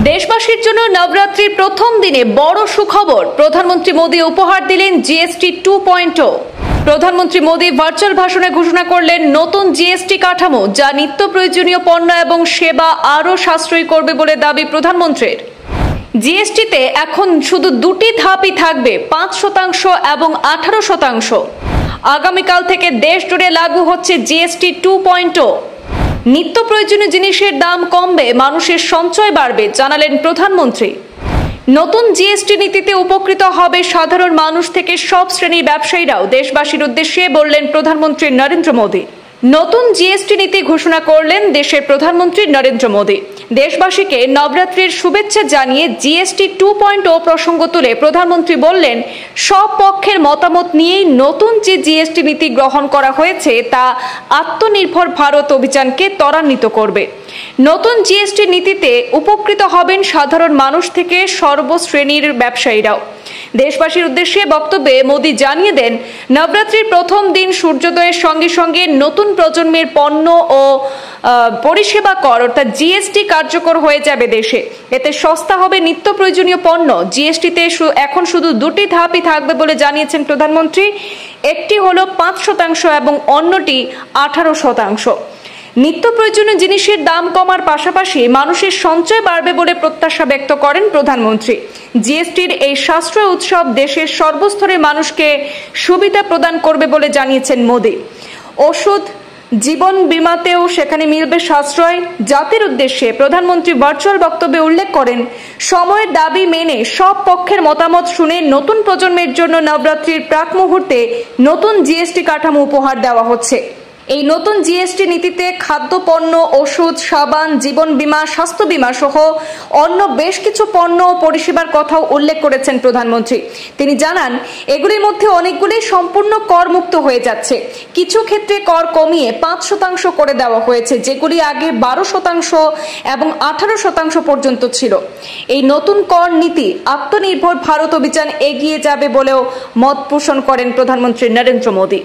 দেশবাসীর জন্য নবরাত্রির প্রথম দিনে বড় সুখবর। প্রধানমন্ত্রী মোদী উপহার দিলেন জিএসটি 2.0। প্রধানমন্ত্রী মোদী ভার্চুয়াল ভাষণে ঘোষণা করলেন নতুন জিএসটি কাঠামো, যা নিত্য প্রয়োজনীয় পণ্য এবং সেবা আরও সাশ্রয়ী করবে বলে দাবি প্রধানমন্ত্রীর। জিএসটিতে এখন শুধু দুটি ধাপই থাকবে, 5% এবং 18%। আগামীকাল থেকে দেশ জুড়ে লাগু হচ্ছে জিএসটি 2.0। নিত্য প্রয়োজনীয় জিনিসের দাম কমবে, মানুষের সঞ্চয় বাড়বে, জানালেন প্রধানমন্ত্রী। নতুন জিএসটি নীতিতে উপকৃত হবে সাধারণ মানুষ থেকে সব শ্রেণীর ব্যবসায়ীরাও, দেশবাসীর উদ্দেশ্যে বললেন প্রধানমন্ত্রী নরেন্দ্র মোদী। নতুন জিএসটি নীতি ঘোষণা করলেন দেশের প্রধানমন্ত্রী নরেন্দ্র মোদী। দেশবাসীকে নবরাত্রির শুভেচ্ছা জানিয়ে জিএসটি 2.0 প্রসঙ্গ তুলে প্রধানমন্ত্রী বললেন, সব পক্ষের মতামত নিয়েই নতুন যে জিএসটি নীতি গ্রহণ করা হয়েছে তা আত্মনির্ভর ভারত অভিযানকে ত্বরান্বিত করবে। নতুন জিএসটি নীতিতে উপকৃত হবেন সাধারণ মানুষ থেকে সর্বশ্রেণীর ব্যবসায়ীরাও। দেশবাসীর উদ্দেশ্যে বক্তব্যে মোদী জানিয়ে দেন, নবরাত্রির প্রথম দিন সূর্যোদয়ের সঙ্গে সঙ্গে নতুন প্রজন্মের পণ্য ও পরিষেবা কর অর্থাৎ জিএসটি কার্যকর হয়ে যাবে দেশে। এতে সস্তা হবে নিত্য প্রয়োজনীয় পণ্য। জিএসটিতে এখন শুধু দুটি ধাপই থাকবে বলে জানিয়েছেন প্রধানমন্ত্রী। একটি হলো 5% এবং অন্যটি 18%। নিত্য প্রয়োজনীয় জিনিসের দাম কমার পাশাপাশি মানুষের সঞ্চয় বাড়বে বলে প্রত্যাশা ব্যক্ত করেন প্রধানমন্ত্রী। জিএসটির এই সাশ্রয় উৎসব দেশের সর্বস্তরের মানুষকে সুবিধা প্রদান করবে বলে জানিয়েছেন মোদী। ওষুধ, জীবন বীমাতেও সেখানে মিলবে সাশ্রয়। জাতির উদ্দেশ্যে প্রধানমন্ত্রী ভার্চুয়াল বক্তব্যে উল্লেখ করেন, সময়ের দাবি মেনে সব পক্ষের মতামত শুনে নতুন প্রজন্মের জন্য নবরাত্রির প্রাক মুহূর্তে নতুন জিএসটি কাঠামো উপহার দেওয়া হচ্ছে। এই নতুন জিএসটি নীতিতে খাদ্যপণ্য, ওষুধ, সাবান, জীবন বীমা, স্বাস্থ্য বীমা সহ অন্য বেশ কিছু পণ্য ও পরিষেবার কথাও উল্লেখ করেছেন প্রধানমন্ত্রী। তিনি জানান, এগুলির মধ্যে অনেকগুলি সম্পূর্ণ করমুক্ত হয়ে যাচ্ছে। কিছু ক্ষেত্রে কর কমিয়ে 5% করে দেওয়া হয়েছে, যেগুলি আগে 12% এবং 18% পর্যন্ত ছিল। এই নতুন কর নীতি আত্মনির্ভর ভারত অভিযান এগিয়ে যাবে বলেও মত পোষণ করেন প্রধানমন্ত্রী নরেন্দ্র মোদী।